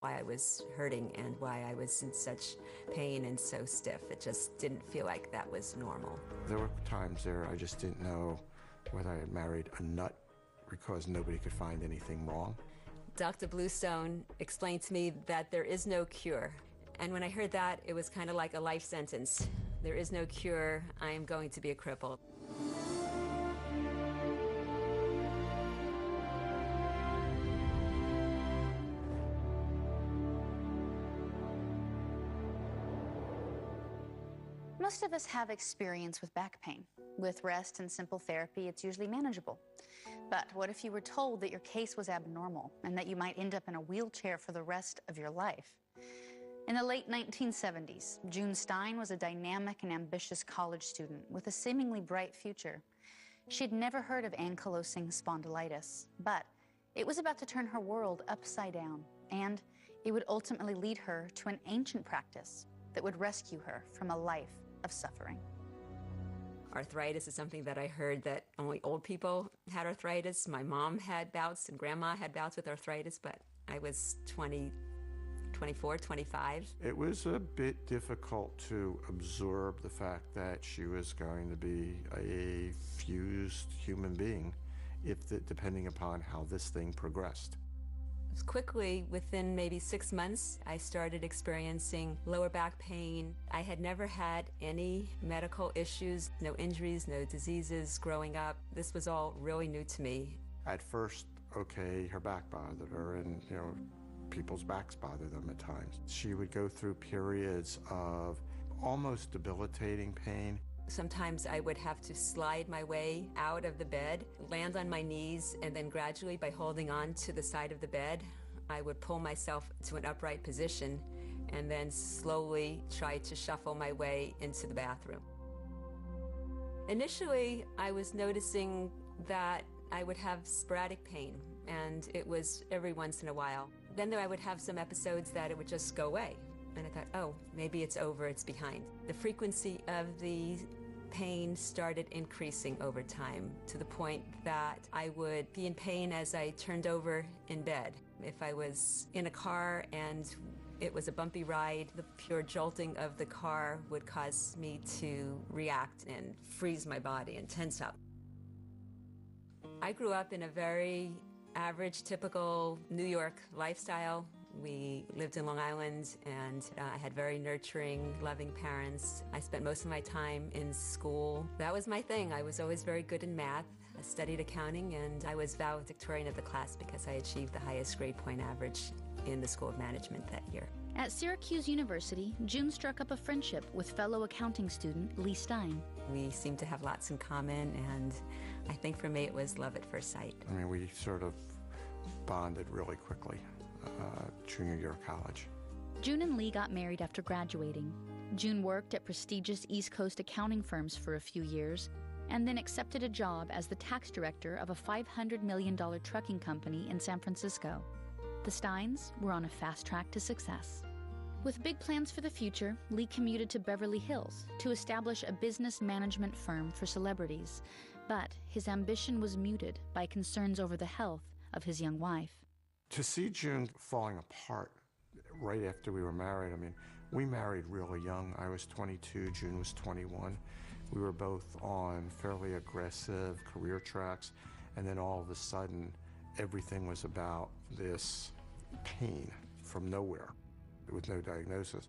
why I was hurting and why I was in such pain and so stiff. It just didn't feel like that was normal. There were times there I just didn't know whether I had married a nut because nobody could find anything wrong. Dr. Bluestone explained to me that there is no cure. And when I heard that, it was kind of like a life sentence. There is no cure. I am going to be a cripple. Most of us have experience with back pain. With rest and simple therapy, it's usually manageable. But what if you were told that your case was abnormal and that you might end up in a wheelchair for the rest of your life? In the late 1970s, June Stein was a dynamic and ambitious college student with a seemingly bright future. She'd never heard of ankylosing spondylitis, but it was about to turn her world upside down, and it would ultimately lead her to an ancient practice that would rescue her from a life of suffering. Arthritis is something that I heard that only old people had arthritis. My mom had bouts and grandma had bouts with arthritis, but I was 24, 25. It was a bit difficult to absorb the fact that she was going to be a fused human being, depending upon how this thing progressed. Quickly, within maybe 6 months, I started experiencing lower back pain. I had never had any medical issues, no injuries, no diseases growing up. This was all really new to me. At first, okay, her back bothered her, and people's backs bother them at times. She would go through periods of almost debilitating pain. Sometimes I would have to slide my way out of the bed, land on my knees, and then gradually, by holding on to the side of the bed, I would pull myself to an upright position and then slowly try to shuffle my way into the bathroom. Initially, I was noticing that I would have sporadic pain, and it was every once in a while. Then I would have some episodes that it would just go away. And I thought, oh, maybe it's over, it's behind. The frequency of the pain started increasing over time to the point that I would be in pain as I turned over in bed. If I was in a car and it was a bumpy ride, the pure jolting of the car would cause me to react and freeze my body and tense up. I grew up in a very average, typical New York lifestyle. We lived in Long Island, and I had very nurturing, loving parents. I spent most of my time in school. That was my thing. I was always very good in math. I studied accounting, and I was valedictorian of the class because I achieved the highest grade point average in the School of Management that year. At Syracuse University, June struck up a friendship with fellow accounting student Lee Stein. We seemed to have lots in common, and I think for me it was love at first sight. I mean, we sort of bonded really quickly. Junior year of college. June and Lee got married after graduating. June worked at prestigious East Coast accounting firms for a few years and then accepted a job as the tax director of a $500 million trucking company in San Francisco. The Steins were on a fast track to success. With big plans for the future, Lee commuted to Beverly Hills to establish a business management firm for celebrities, but his ambition was muted by concerns over the health of his young wife. To see June falling apart right after we were married, I mean, we married really young. I was 22, June was 21. We were both on fairly aggressive career tracks, and then all of a sudden, everything was about this pain from nowhere with no diagnosis.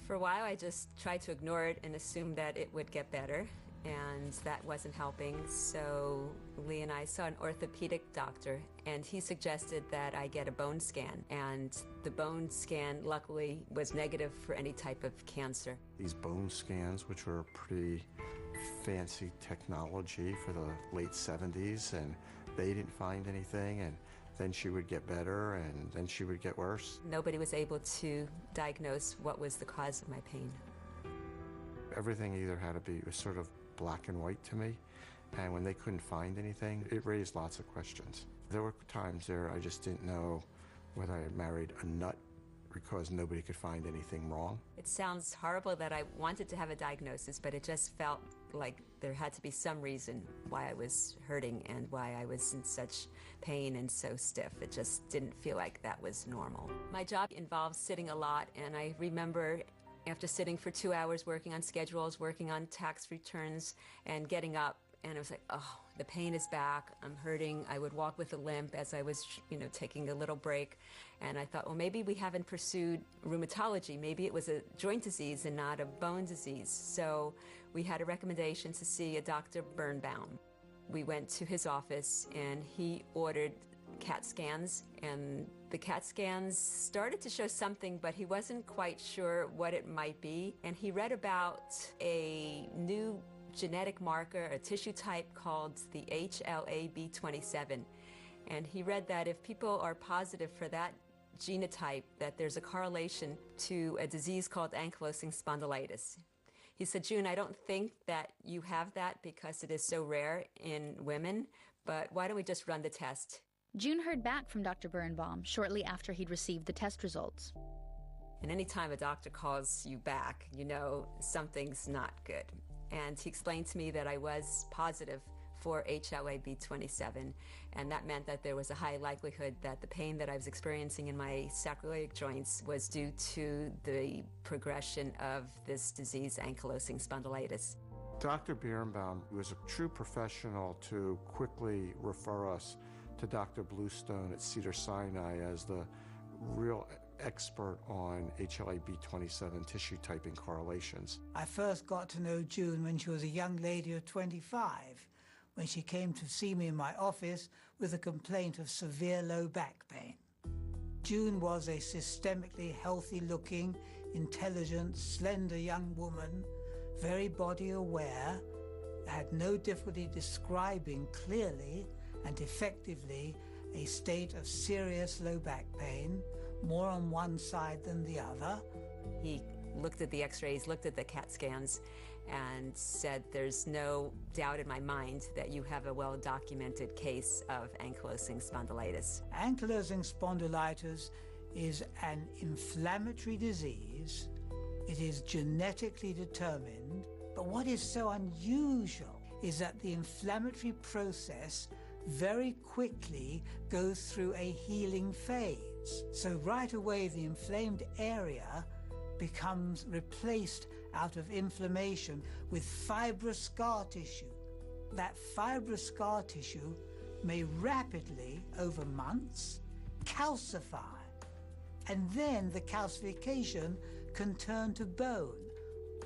For a while, I just tried to ignore it and assume that it would get better, and that wasn't helping. So Lee and I saw an orthopedic doctor, and he suggested that I get a bone scan. And the bone scan, luckily, was negative for any type of cancer. These bone scans, which were pretty fancy technology for the late 70s, and they didn't find anything, and then she would get better, and then she would get worse. Nobody was able to diagnose what was the cause of my pain. Everything either had to be, it was sort of black and white to me, and when they couldn't find anything, it raised lots of questions. There were times there I just didn't know whether I had married a nut because nobody could find anything wrong. It sounds horrible that I wanted to have a diagnosis, but it just felt like there had to be some reason why I was hurting and why I was in such pain and so stiff. It just didn't feel like that was normal. My job involves sitting a lot, and I remember after sitting for 2 hours working on schedules, working on tax returns, and getting up, and I was like, oh, the pain is back, I'm hurting. I would walk with a limp as I was, taking a little break. And I thought, well, maybe we haven't pursued rheumatology. Maybe it was a joint disease and not a bone disease. So we had a recommendation to see a Dr. Birnbaum. We went to his office, and he ordered CAT scans, and the CAT scans started to show something, but he wasn't quite sure what it might be. And he read about a new genetic marker, a tissue type called the HLA-B27. And he read that if people are positive for that genotype, that there's a correlation to a disease called ankylosing spondylitis. He said, June, I don't think that you have that because it is so rare in women, but why don't we just run the test? June heard back from Dr. Birnbaum shortly after he'd received the test results. And anytime a doctor calls you back, you know something's not good. And he explained to me that I was positive for HLA-B27, and that meant that there was a high likelihood that the pain that I was experiencing in my sacroiliac joints was due to the progression of this disease, ankylosing spondylitis. Dr. Birnbaum was a true professional to quickly refer us to Dr. Bluestone at Cedars-Sinai as the real expert on HLA-B27 tissue typing correlations. I first got to know June when she was a young lady of 25, when she came to see me in my office with a complaint of severe low back pain. June was a systemically healthy-looking, intelligent, slender young woman, very body-aware, had no difficulty describing clearly and effectively a state of serious low back pain, more on one side than the other. He looked at the x-rays, looked at the CAT scans, and said, there's no doubt in my mind that you have a well-documented case of ankylosing spondylitis. Ankylosing spondylitis is an inflammatory disease. It is genetically determined, but what is so unusual is that the inflammatory process very quickly goes through a healing phase. So right away the inflamed area becomes replaced out of inflammation with fibrous scar tissue. That fibrous scar tissue may rapidly, over months, calcify. And then the calcification can turn to bone,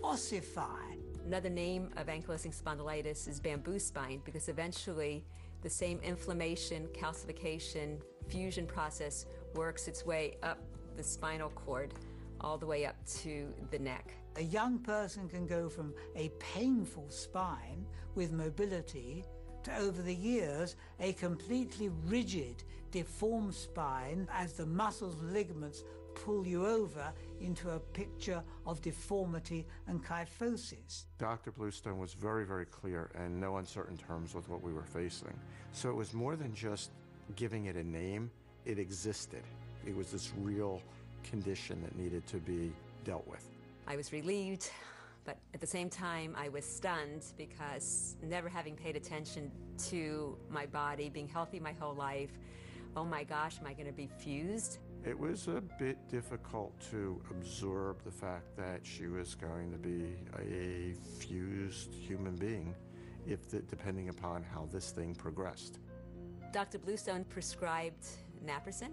ossify. Another name of ankylosing spondylitis is bamboo spine, because eventually the same inflammation, calcification, fusion process works its way up the spinal cord all the way up to the neck. A young person can go from a painful spine with mobility to, over the years, a completely rigid, deformed spine as the muscles and ligaments pull you over into a picture of deformity and kyphosis. Dr. Bluestone was very, very clear and no uncertain terms with what we were facing. So it was more than just giving it a name. It existed. It was this real condition that needed to be dealt with. I was relieved, but at the same time I was stunned, because never having paid attention to my body, being healthy my whole life, oh my gosh, am I going to be fused? It was a bit difficult to absorb the fact that she was going to be a fused human being, depending upon how this thing progressed. Dr. Bluestone prescribed naproxen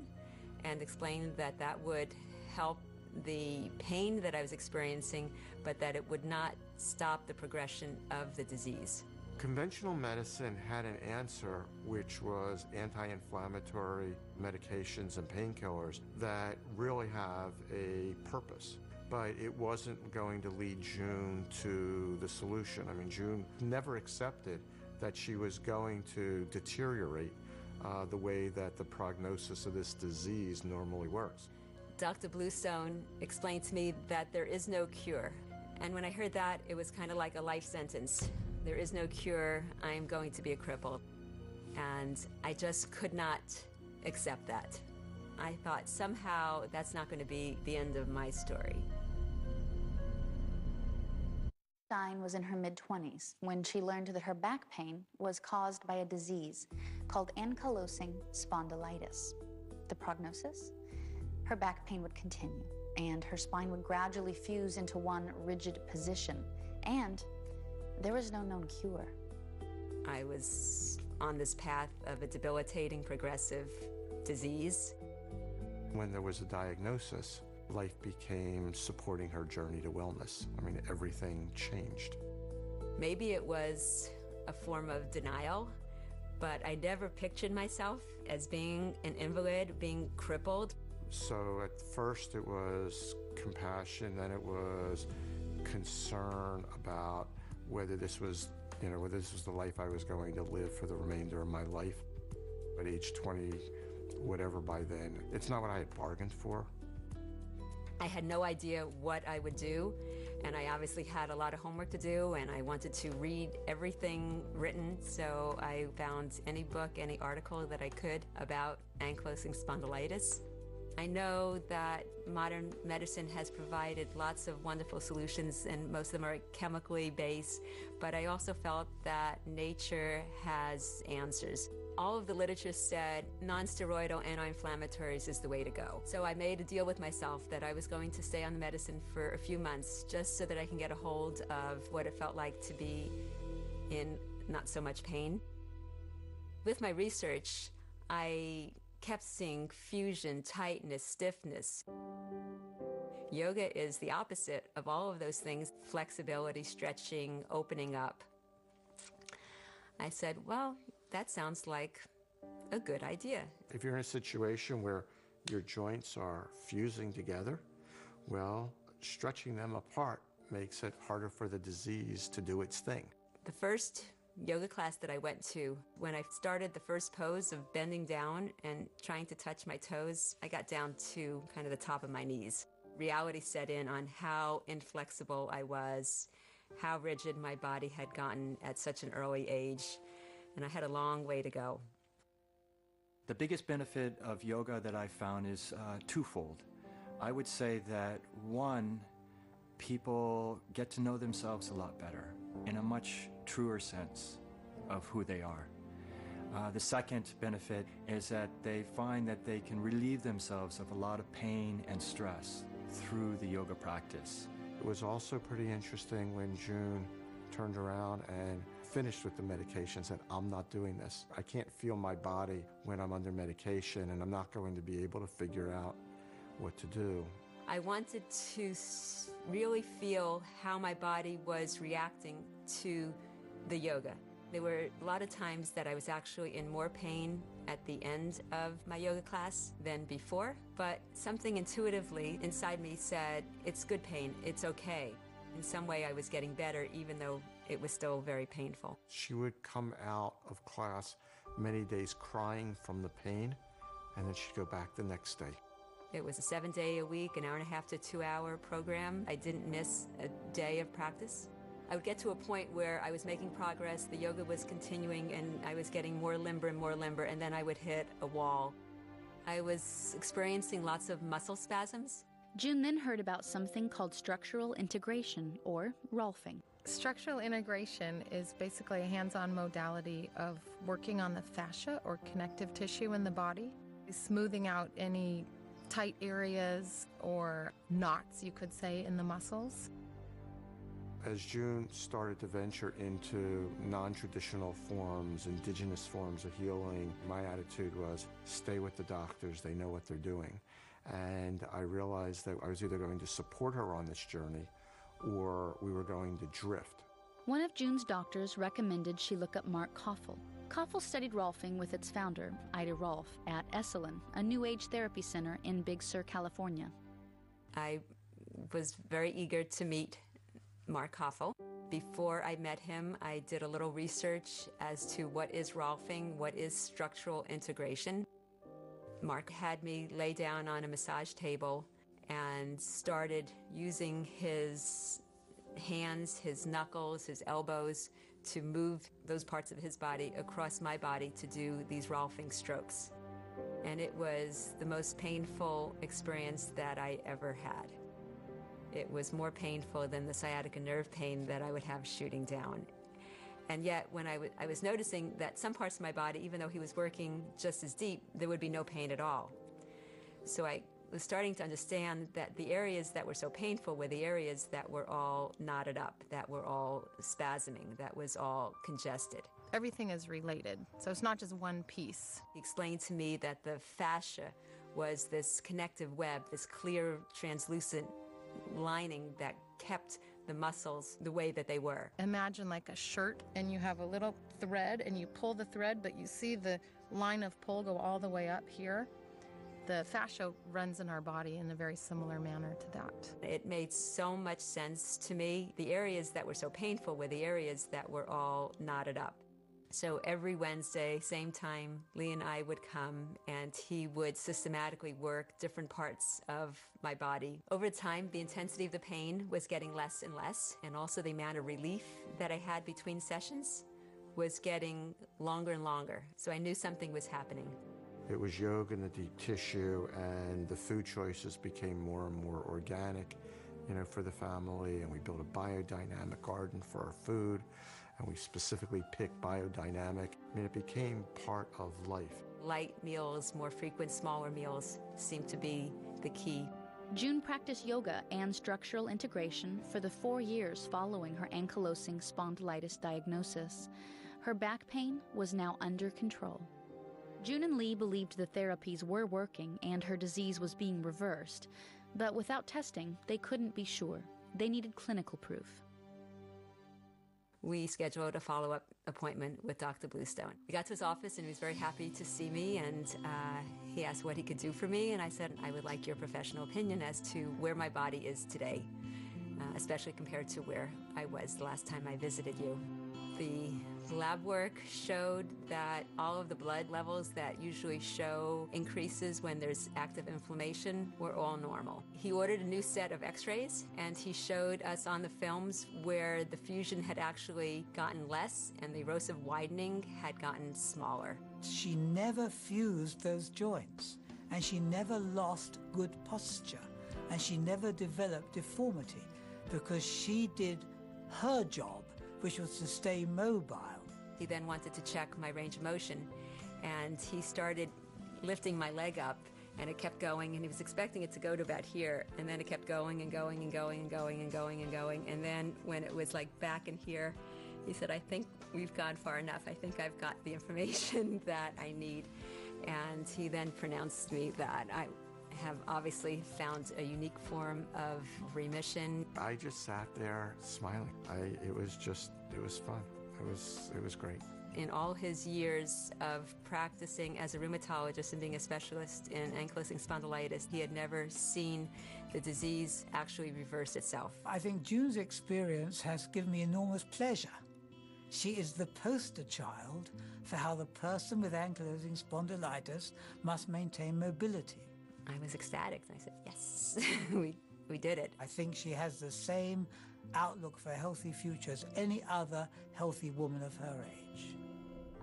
and explained that that would help the pain that I was experiencing, but that it would not stop the progression of the disease. Conventional medicine had an answer, which was anti-inflammatory medications and painkillers that really have a purpose. But it wasn't going to lead June to the solution. I mean, June never accepted that she was going to deteriorate the way that the prognosis of this disease normally works. Dr. Bluestone explained to me that there is no cure. And when I heard that, it was kind of like a life sentence. There is no cure, I'm going to be a cripple. And I just could not accept that. I thought somehow that's not going to be the end of my story. Stein was in her mid-20s when she learned that her back pain was caused by a disease called ankylosing spondylitis. The prognosis? Her back pain would continue, and her spine would gradually fuse into one rigid position, and there was no known cure. I was on this path of a debilitating progressive disease. When there was a diagnosis, life became supporting her journey to wellness. I mean, everything changed. Maybe it was a form of denial, but I never pictured myself as being an invalid, being crippled. So at first it was compassion, then it was concern about whether this was, whether this was the life I was going to live for the remainder of my life. At age 20, whatever by then, it's not what I had bargained for. I had no idea what I would do, and I obviously had a lot of homework to do, and I wanted to read everything written, so I found any book, any article that I could about ankylosing spondylitis. I know that modern medicine has provided lots of wonderful solutions, and most of them are chemically based, but I also felt that nature has answers. All of the literature said non-steroidal anti-inflammatories is the way to go. So I made a deal with myself that I was going to stay on the medicine for a few months just so that I can get a hold of what it felt like to be in not so much pain. With my research, I kept seeing fusion, tightness, stiffness. Yoga is the opposite of all of those things: flexibility, stretching, opening up. I said, well, that sounds like a good idea. If you're in a situation where your joints are fusing together, well, stretching them apart makes it harder for the disease to do its thing. The first yoga class that I went to, when I started the first pose of bending down and trying to touch my toes, I got down to kind of the top of my knees. Reality set in on how inflexible I was, how rigid my body had gotten at such an early age, and I had a long way to go. The biggest benefit of yoga that I found is twofold. I would say that one, people get to know themselves a lot better in a much truer sense of who they are. The second benefit is that they find that they can relieve themselves of a lot of pain and stress through the yoga practice. It was also pretty interesting when June turned around and finished with the medication and said, I'm not doing this. I can't feel my body when I'm under medication, and I'm not going to be able to figure out what to do. I wanted to really feel how my body was reacting to the yoga. There were a lot of times that I was actually in more pain at the end of my yoga class than before, but something intuitively inside me said, it's good pain, it's okay. In some way I was getting better, even though it was still very painful. She would come out of class many days crying from the pain, and then she'd go back the next day. It was a 7-day-a-week, an hour-and-a-half to 2-hour program. I didn't miss a day of practice. I would get to a point where I was making progress, the yoga was continuing, and I was getting more limber, and then I would hit a wall. I was experiencing lots of muscle spasms. June then heard about something called structural integration, or rolfing. Structural integration is basically a hands-on modality of working on the fascia or connective tissue in the body, smoothing out any tight areas or knots, you could say, in the muscles. As June started to venture into non-traditional forms, indigenous forms of healing, my attitude was, stay with the doctors, they know what they're doing. And I realized that I was either going to support her on this journey or we were going to drift. One of June's doctors recommended she look up Mark Koffel. Koffel studied rolfing with its founder, Ida Rolf, at Esalen, a New Age therapy center in Big Sur, California. I was very eager to meet Mark Koffel. Before I met him, I did a little research as to what is rolfing, what is structural integration. Mark had me lay down on a massage table and started using his hands, his knuckles, his elbows to move those parts of his body across my body to do these rolfing strokes. And it was the most painful experience that I ever had. It was more painful than the sciatica nerve pain that I would have shooting down. And yet, when I was noticing that some parts of my body, even though he was working just as deep, there would be no pain at all. So I was starting to understand that the areas that were so painful were the areas that were all knotted up, that were all spasming, that was all congested. Everything is related, so it's not just one piece. He explained to me that the fascia was this connective web, this clear, translucent lining that kept the muscles the way that they were. Imagine like a shirt and you have a little thread and you pull the thread, but you see the line of pull go all the way up here. The fascia runs in our body in a very similar manner to that. It made so much sense to me. The areas that were so painful were the areas that were all knotted up. So every Wednesday, same time, Lee and I would come and he would systematically work different parts of my body. Over time, the intensity of the pain was getting less and less, and also the amount of relief that I had between sessions was getting longer and longer. So I knew something was happening. It was yoga and the deep tissue, and the food choices became more and more organic, for the family, and we built a biodynamic garden for our food. And we specifically picked biodynamic. It became part of life. Light meals, more frequent, smaller meals seemed to be the key. June practiced yoga and structural integration for the 4 years following her ankylosing spondylitis diagnosis. Her back pain was now under control. June and Lee believed the therapies were working and her disease was being reversed, but without testing, they couldn't be sure. They needed clinical proof. We scheduled a follow-up appointment with Dr. Bluestone. We got to his office and he was very happy to see me, and he asked what he could do for me, and I said, I would like your professional opinion as to where my body is today, especially compared to where I was the last time I visited you. The lab work showed that all of the blood levels that usually show increases when there's active inflammation were all normal. He ordered a new set of x-rays, and he showed us on the films where the fusion had actually gotten less and the erosive widening had gotten smaller. She never fused those joints, and she never lost good posture, and she never developed deformity because she did her job, which was to stay mobile. He then wanted to check my range of motion, and he started lifting my leg up, and it kept going, and he was expecting it to go to about here, and then it kept going and going and going and going and going and going, and then when it was like back in here, he said, I think we've gone far enough. I think I've got the information that I need. And he then pronounced me that I have obviously found a unique form of remission. I just sat there smiling. It was fun. It was great. In all his years of practicing as a rheumatologist and being a specialist in ankylosing spondylitis, he had never seen the disease actually reverse itself. I think June's experience has given me enormous pleasure. She is the poster child for how the person with ankylosing spondylitis must maintain mobility. I was ecstatic. I said, yes, we did it. I think she has the same outlook for a healthy future as any other healthy woman of her age.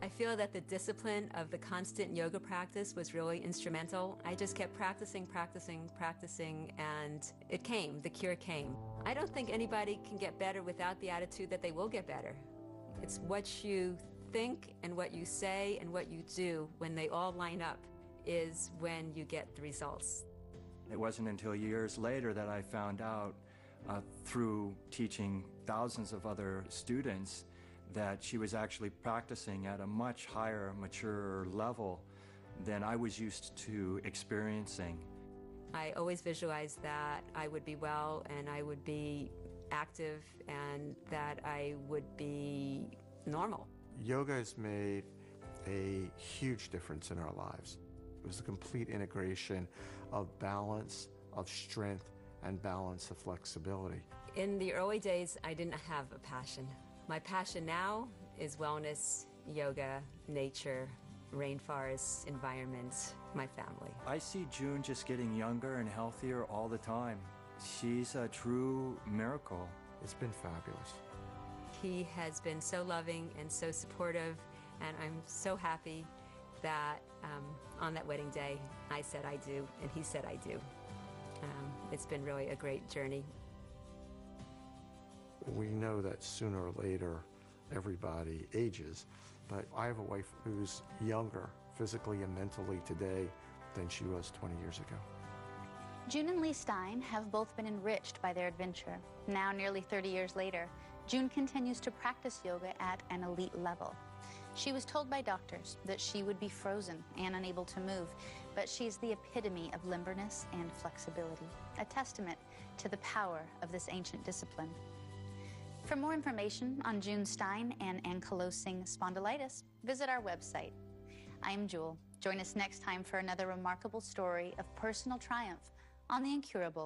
I feel that the discipline of the constant yoga practice was really instrumental. I just kept practicing, and it came, the cure came. I don't think anybody can get better without the attitude that they will get better. It's what you think and what you say and what you do when they all line up is when you get the results. It wasn't until years later that I found out through teaching thousands of other students that she was actually practicing at a much higher, mature level than I was used to experiencing. I always visualized that I would be well and I would be active and that I would be normal. Yoga has made a huge difference in our lives. It was a complete integration of balance, of strength, and balance of flexibility. In the early days, I didn't have a passion. My passion now is wellness, yoga, nature, rainforests, environment, my family. I see June just getting younger and healthier all the time. She's a true miracle. It's been fabulous. He has been so loving and so supportive, and I'm so happy that on that wedding day, I said I do, and he said I do. It's been really a great journey. We know that sooner or later everybody ages, but I have a wife who's younger physically and mentally today than she was 20 years ago. June and Lee Stein have both been enriched by their adventure. Now, nearly 30 years later, June continues to practice yoga at an elite level. She was told by doctors that she would be frozen and unable to move, but she's the epitome of limberness and flexibility, a testament to the power of this ancient discipline. For more information on June Stein and ankylosing spondylitis, visit our website. I'm Jewel. Join us next time for another remarkable story of personal triumph on the incurable.